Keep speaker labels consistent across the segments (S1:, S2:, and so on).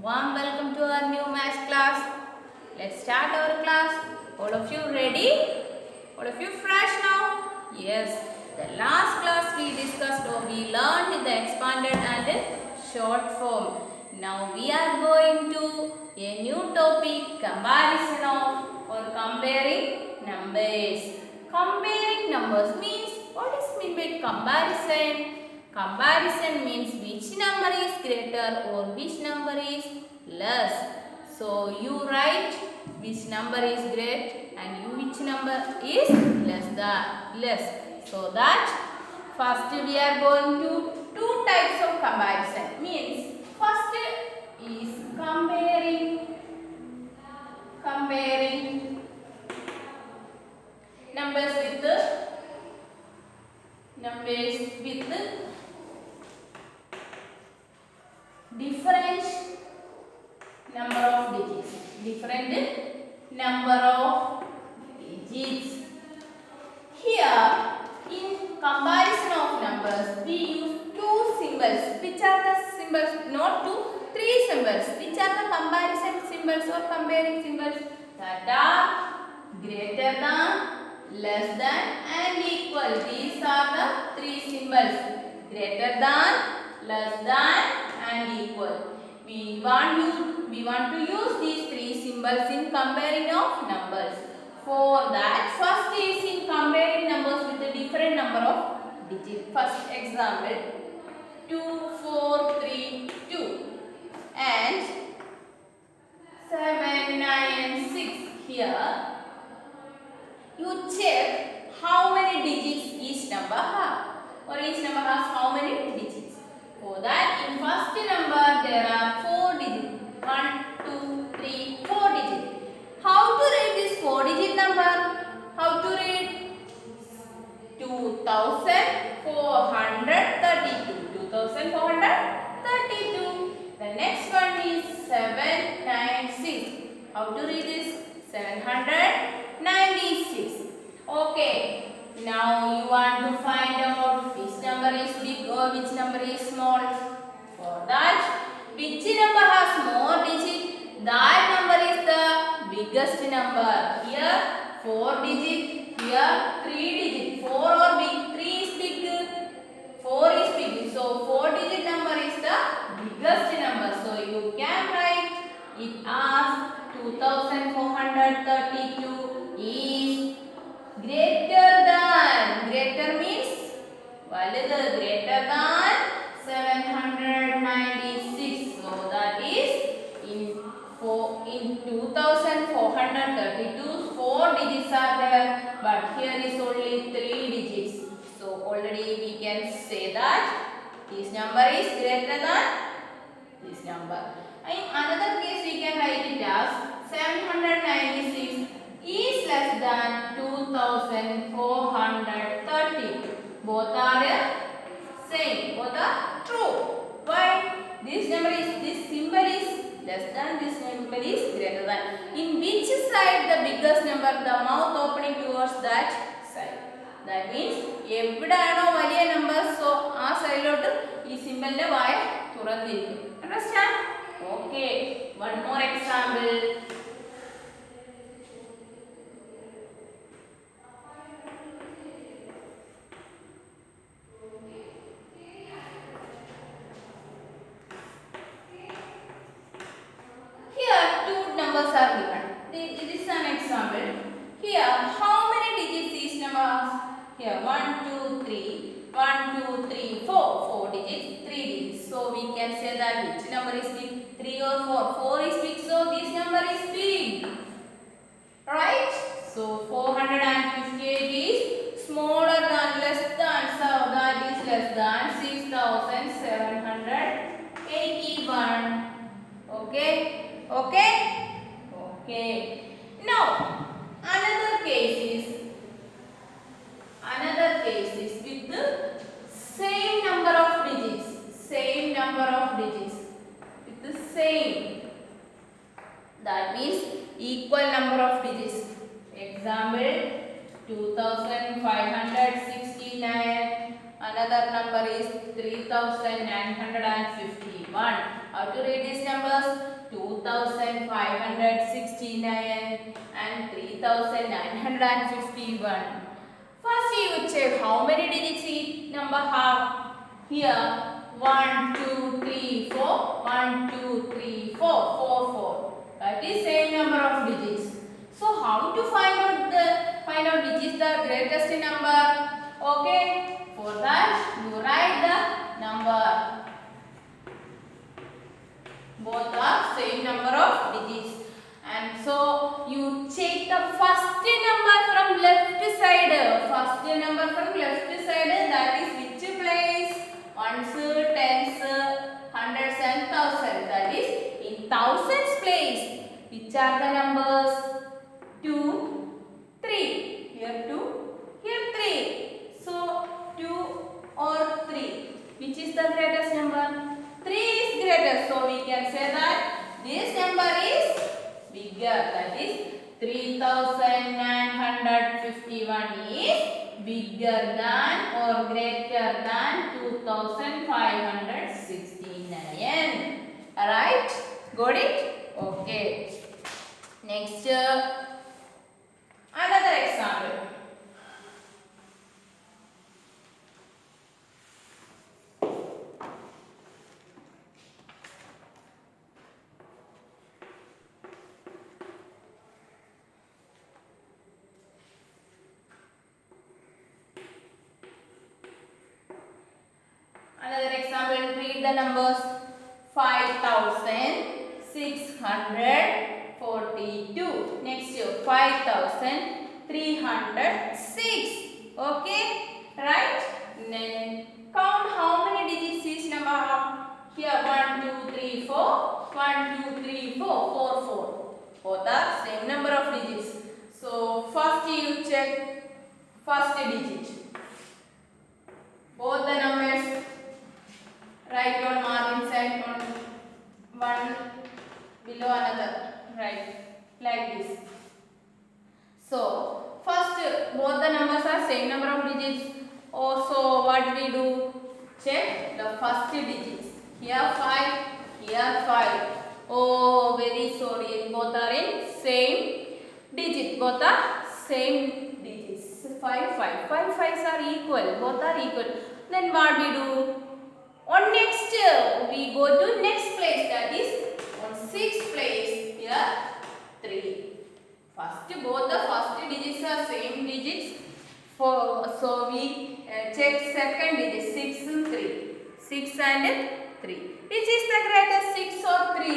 S1: Warm welcome to our new math class. Let's start our class. All of you ready? All of you fresh now? Yes. The last class we discussed or we learned the expanded and short form. Now we are going to a new topic, comparison of or comparing numbers. Comparing numbers means, what is mean by comparison? Comparison means which number is greater or which number is less. So you write which number is great and which number is less. So that first we are going to two types of comparison. Means first is comparing numbers with different number of digits. Here in comparison of numbers we use two symbols. Which are the symbols? Not two, three symbols. Which are the comparison symbols or comparing symbols? That are greater than, less than and equal. These are the three symbols. Greater than, less than and equal. We want to use these three symbols in comparing of numbers. For that, first is in comparing numbers with a different number of digits. First example, 2, 4, 3, 2 and 7, 9, 6. Here you check how many digits each number has, or each number has how many digits. For that, in first number there are 4 digits. 1, 2, 3, 4 digits. How to read this 4-digit number? How to read? 2432. 2432. The next one is 796. How to read this? 796. Okay. Now you want to find out which number is big or which number is small. For that, which number has more digits? That number is the biggest number. Here 4 digits, here 3 digits. 4 or big, 3 is big, 4 is big. So 4-digit number is the biggest number. So you can write it as 2432 is greater than. Greater means greater than 796. So that is in 2432 4 digits are there, but here is only 3 digits. So already we can say that this number is greater than this number. In another case we can write it as 796 is less than 2430. Both are same, both are true. Why? This symbol is less than, this symbol is greater than. In which side the biggest number? The mouth opening towards that side. That means എവിടെയാണോ വലിയ number, so ആ സൈഡിലോട്ട് ഈ സിംബലിന്റെ വായ തുറന്നിരിക്കും. Understand? Okay. One more example. Numbers are given. It is an example. Here, how many digits each number has? Here, 1, 2, 3, 1, 2, 3, 4. 4 digits, 3 digits. So we can say that which number is big? 3 or 4? 4 is big, so this number is big. Right? So 458 is smaller than, less than, so that is less than 6781. Okay? Okay? Okay. Now, another case is with the same number of digits. With the same. That means equal number of digits. Example 2569. Another number is 3951. How to read these numbers? 2569 and 3951. First you check how many digits each number have. Here 1, 2, 3, 4. 1, 2, 3, 4. 4, 4. That is same number of digits. So how to find out which is the greatest number? Okay. For that you write the number. Both are same number of digits. And so you check the first number from left side. First number from left side, that is which place? Ones, tens, hundreds and thousands. That is in thousands place. Which are the numbers? 2, 3. Here 2, here 3. So 2 or 3. Which is the greatest number? 3 is greatest. So we can say that this number is bigger. That is 3951 is bigger than or greater than 2569. Alright? Got it? Okay. Next, another example. Another example, read the numbers 5642. Next, 5306. Okay, right? Then count how many digits each number have. Here 1, 2, 3, 4. 1, 2, 3, 4. 4, 4. Both are same number of digits. So first you check first digit. Both the numbers. Write on margin side on one below another. Right, like this. So first both the numbers are same number of digits. Also what we do? Check the first digits. Here 5, here 5. Oh, very sorry. Both are in same digit. Both are same digits. 5, 5. 5 5s are equal. Both are equal. Then what we do? On next, we go to next place, that is on 6th place. Here 3. First, both the first digits are same digits. So we check second digit 6 and 3. 6 and 3. Which is the greatest, 6 or 3?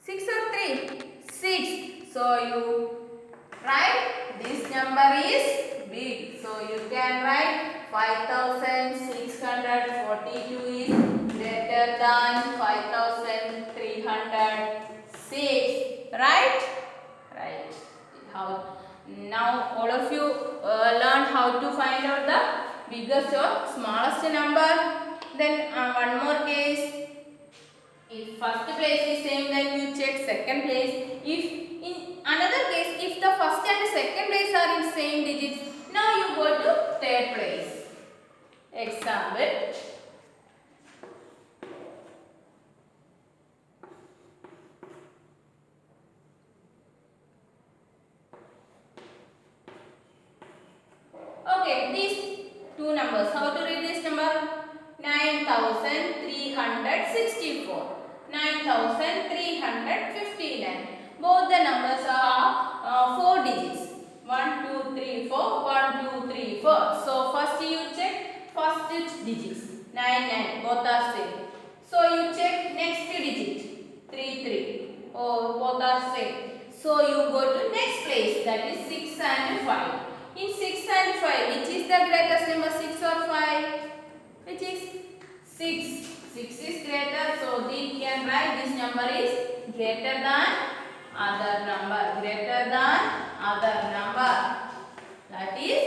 S1: 6 or 3? 6. So you write this number is big. So you can write 5642 is greater than 5306. Right? Right. How? Now all of you learn how to find out the biggest or smallest number. Then one more case. If first place is same, then you check second place. If in another case, if the first and second place are in same digits, now you go to third place. Example. Okay, these two numbers. How to read this number? 9364. 9359. Both the numbers are 4 digits. 1, 2, 3, 4. 1, 2, 3, 4. So first you check first digits. 9, 9. Both are same. So you check next digit. 3, 3. Oh, both are same. So you go to next place. That is 6 and 5. In 6 and 5, which is the greatest number, 6 or 5? Which is 6. 6 is greater, so we can write this number is greater than other number. Greater than other number. That is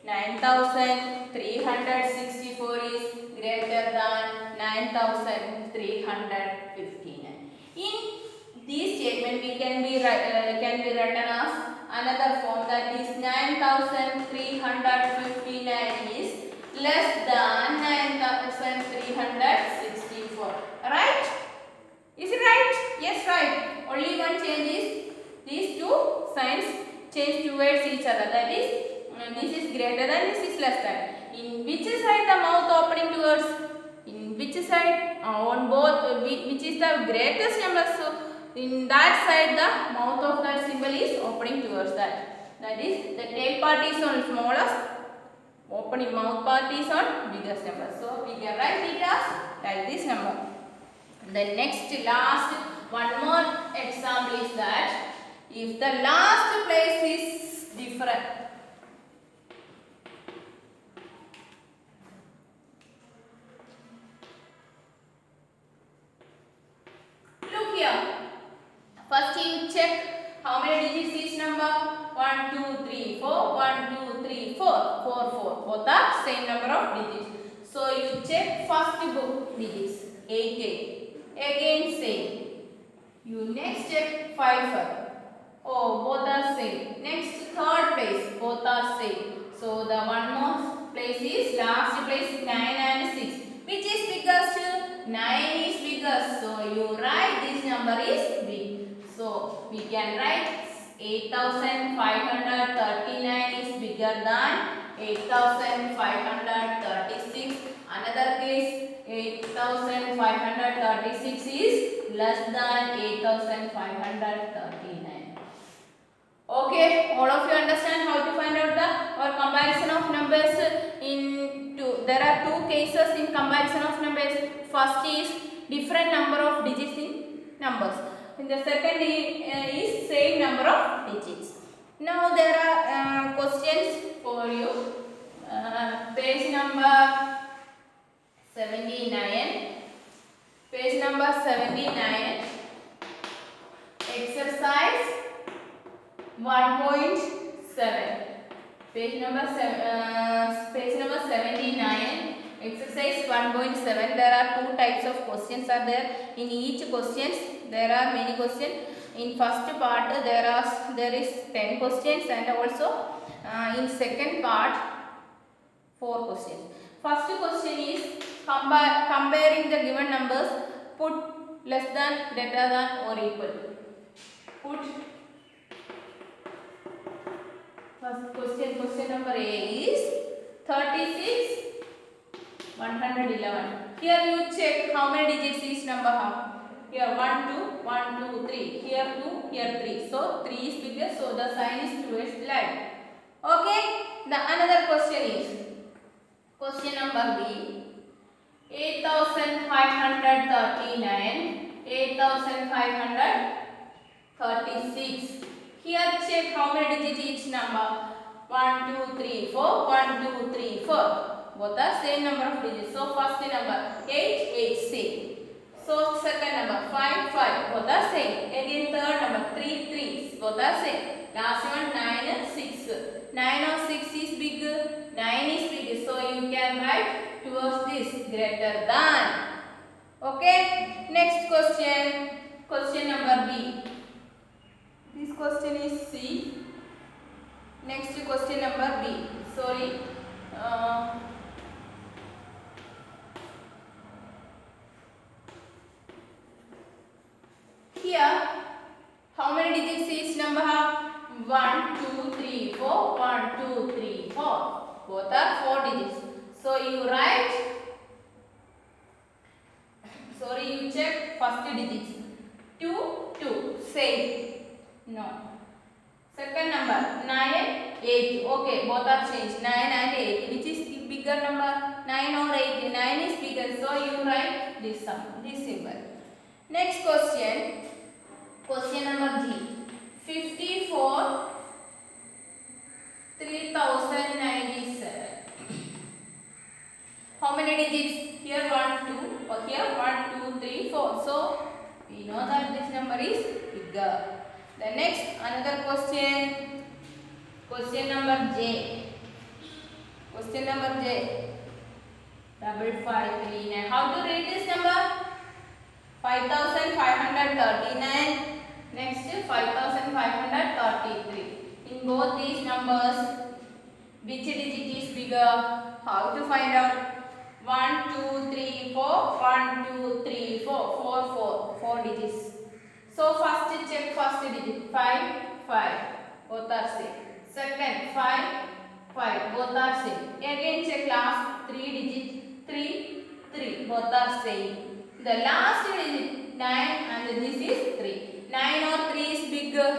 S1: 9364 is greater than 9359. In this statement we can be written as another form, that is 9359 is less than 9364. Right? change towards each other. That is, this is greater than, this is less than. In which side the mouth opening towards? In which side? On both. Which is the greatest number? So in that side the mouth of that symbol is opening towards that. That is, the tail part is on smallest, opening mouth part is on biggest number. So we can write it as like this number. The next last one more example is that if the last place is different, look here. First you check how many digits each number. 1, 2, 3, 4. 1, 2, 3, 4. 4, 4. Both are same number of digits. So you check first book digits. 8, 8. Again same. You next check 5, 5. Oh, both are same. Next third place. Both are same. So the one more place is, last place 9 and 6. Which is biggest? 9 is biggest. So you write this number is big. So we can write 8539 is bigger than 8536. Another case, 8536 is less than 8539. Okay, all of you understand how to find out the or comparison of numbers in two. There are two cases in comparison of numbers. First is different number of digits in numbers. And the second is same number of digits. Now there are questions for you. Page number 79. Page number 79. Exercise 1.7. Page number 79. Exercise 1.7. There are two types of questions are there. In each questions there are many questions. In first part there is 10 questions, and also in second part 4 questions. First question is comparing the given numbers. Put less than, greater than or equal. Put first question number A is 36 111. Here you check how many digits each number have. Here 1, 2, 1, 2, 3. Here 2, here 3. So 3 is bigger, so the sign is towards left. Okay. The another question is question number B. 8539, 8536. Here check how many digits each number. 1, 2, 3, 4. 1, 2, 3, 4. Both are same number of digits. So first number 8, 8, 6. So second number 5, 5. Both are same. Again third number 3, 3. Both are same. Last one 9 and 6. 9 or 6 is big. 9 is big. So you can write towards this greater than. Okay. Next question. Question number B. This question is C. Next question number B. Sorry. Here, how many digits each number have? 1, 2, 3, 4. 1, 2, 3, 4. Both are 4 digits. So you write. Sorry, you check first digits. 2, 2. Same. No. Second number 9, 8. Okay, both are changed. 9 and 8. Which is the bigger number? 9 or 8? 9 is bigger. So you write this symbol. Next question. Question number D. 54 3097. How many digits? Here 1, 2. Or here 1, 2, 3, 4. So we know that this number is bigger. The next another question. Question number J. Question number J. 5539. How to read this number? 5539. Next 5533. In both these numbers, which digit is bigger? How to find out? 1, 2, 3, 4. 1, 2, 3, 4. 4 digits. So first check first digit. 5, 5. both are same. Second 5, 5, both are same. Again check last 3 digit, 3, 3, both are same. The last digit 9 and this is 3. 9 or 3 is bigger.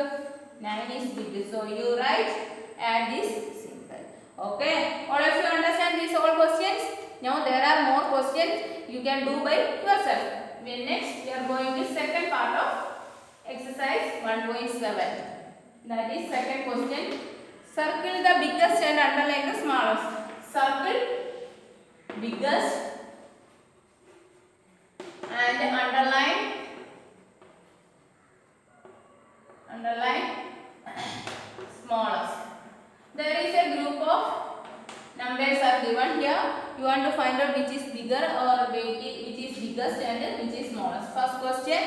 S1: 9 is bigger. So you write, add this symbol. Okay. All of you understand these all questions? Now there are more questions you can do by yourself. Next we are going to second part of exercise 1.7. That is second question. Circle the biggest and underline the smallest. Circle biggest and underline smallest. There is a group of numbers are given here. You want to find out which is bigger or which is biggest and which is smallest. First question.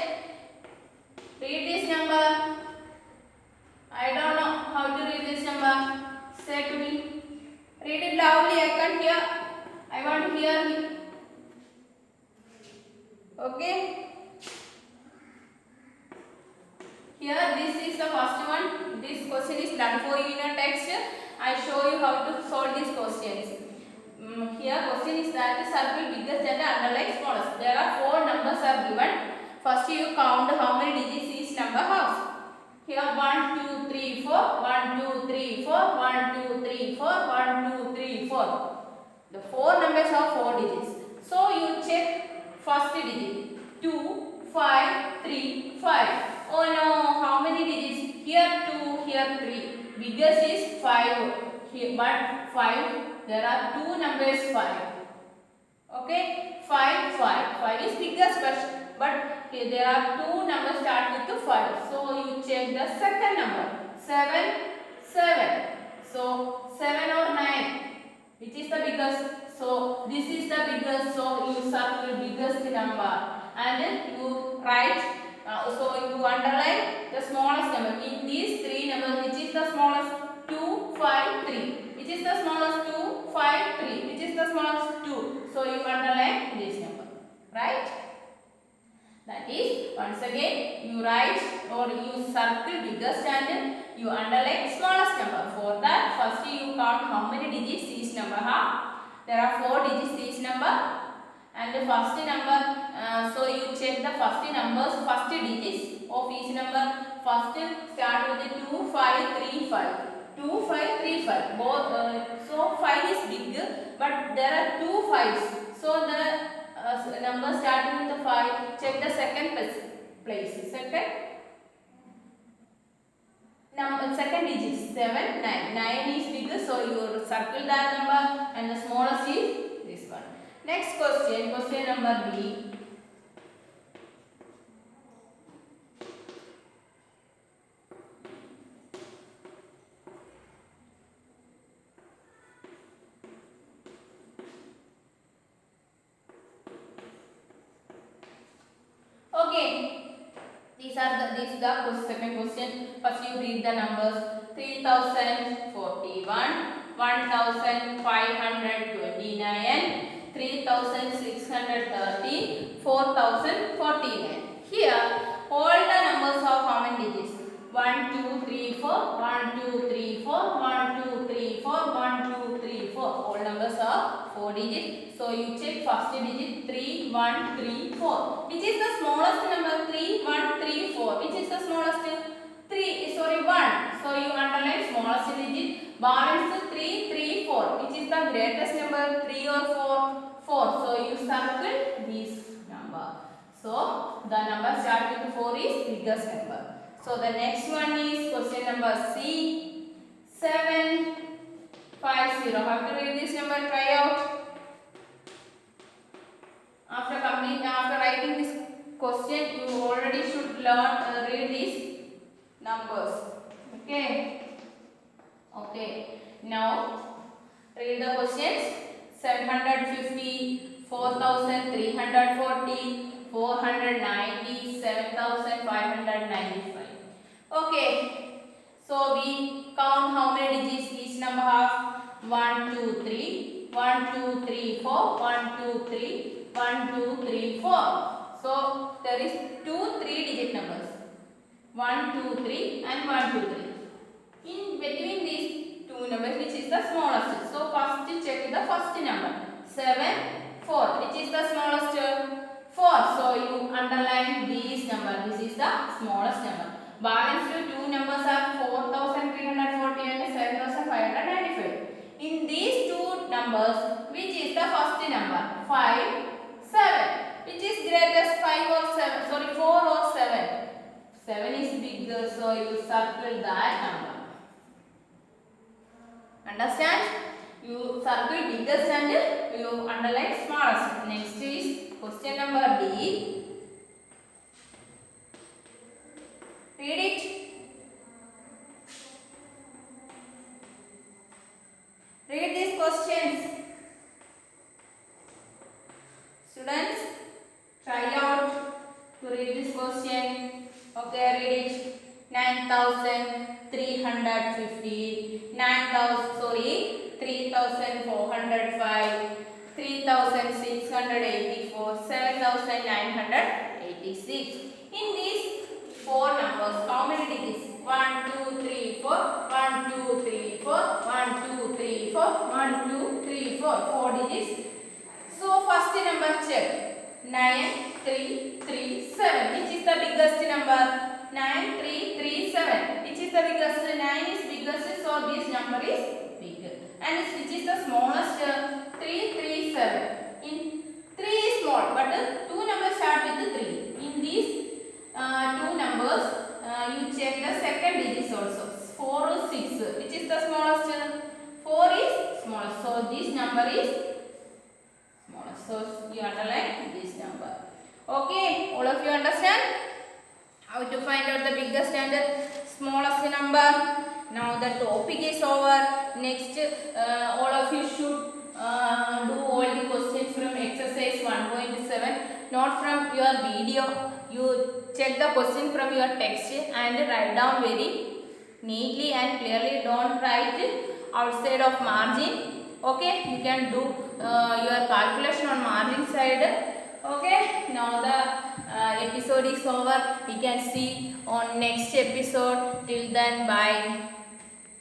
S1: Read this number. I don't know how to read this number. Say to me. Read it loudly. I can't hear. I want to hear you. Okay. Here this is the first one. This question is done for you in your text. I show you how to solve these questions. Here question is that the circle biggest and underline smallest. There are 4 numbers are given. First you count how many digits each number has. Here 1, 2, 3, 4, 1, 2, 3, 4, 1, 2, 3, 4, 1, 2, 3, 4. The 4 numbers have 4 digits. So you check first digit 2, 5, 3, 5. Oh no, how many digits? Here 2, here 3. Biggest is 5. Here, but 5, there are 2 numbers 5. Okay, 5, 5. 5 is biggest, but here there are 2 numbers start with the 5. So you check the second number. 7, 7. So 7 or 9. Which is the biggest? So this is the biggest. So you circle biggest number and you write. So you underline the smallest number. In these 3 numbers, which is the smallest? 2, 5, 3. Which is the smallest? 2, 5, 3. Which is the smallest? 2. So you underline this number. Right? That is, once again, you write or you circle biggest and you underline smallest number. For that, first you count how many digits each number have. There are 4 digits each number. And the first number, so you check the first numbers, first digits of each number. First start with the 2, 5, 3, 5. 2, 5, 3, 5. Both, so 5 is big, but there are 2 5s. So the number starting with the 5. Check the second place. Second digit 7, 9. 9 is bigger, so you circle that number, and the smallest is this one. Next question, question number B. Okay, this is the second question. First you read the numbers. 3041, 1529, 3630, 4049. Here all the numbers have how many digits? 1, 2, 3, 4, 1, 2, 3, 4, 1, 2, 3, 4, 1, 2, 3, 4. All numbers are 4 digits. So you check first digit 3, 1, 3, 4. Which is the smallest number? 3, 1, 3, 4. Which is the smallest? 1. So you underline smallest digit. Balance 3, 3, 4. Which is the greatest number? 3 or 4? 4. So you circle this number. So the number start with 4 is biggest number. So the next one is question number C. 750. How to read this number? Try out. After writing this question, you already should learn read these numbers. Okay. Now read the questions. 750, 4340, 490, 7595. Okay. So we count how many digits each number has. 1, 2, 3, 1, 2, 3, 4, 1, 2, 3, 1, 2, 3, 4. So there is 2 3 digit numbers. 1, 2, 3 and 1, 2, 3. In between these two numbers, which is the smallest? So first check the first number. 7, 4. Which is the smallest? 4. So you underline this number. This is the smallest number. Balance to two numbers are 4,340 and 7,595. In these two numbers, which is the first number? 5, 7. Which is greatest, 5 or 7? Sorry, 4 or 7? 7 is bigger, so you circle that number. Understand? You circle biggest and you underline smallest. Next is question number D. Read it. Read these questions. Students, try out to read this question. Okay, read it. 9,350, 3,405, 3,684, 7,986. In these four numbers, how many digits? 1, 2, 3, 4, 1, 2, 3, 4, 1, 2, 3, 4, 1, 2, 3, 4, 4 digits. So first number check. 9,337. Which is the biggest number? 9,337. Which is the biggest? 9 is biggest, so this number is bigger. And which is the smallest? 337. In 3 is small, but two numbers start with 3. In these two numbers, you check the second digits also. 4 or 6. Which is the smallest? 4 is smallest, so this number is smallest. So you underline this number. Okay, all of you understand how to find out the biggest and smallest number. Now the topic is over. Next, all of you should do all the questions from exercise 1.7, not from your video. You check the question from your text and write down very neatly and clearly. Don't write outside of margin. Okay, you can do your calculation on margin side. Okay, now the episode is over. We can see on next episode. Till then, bye.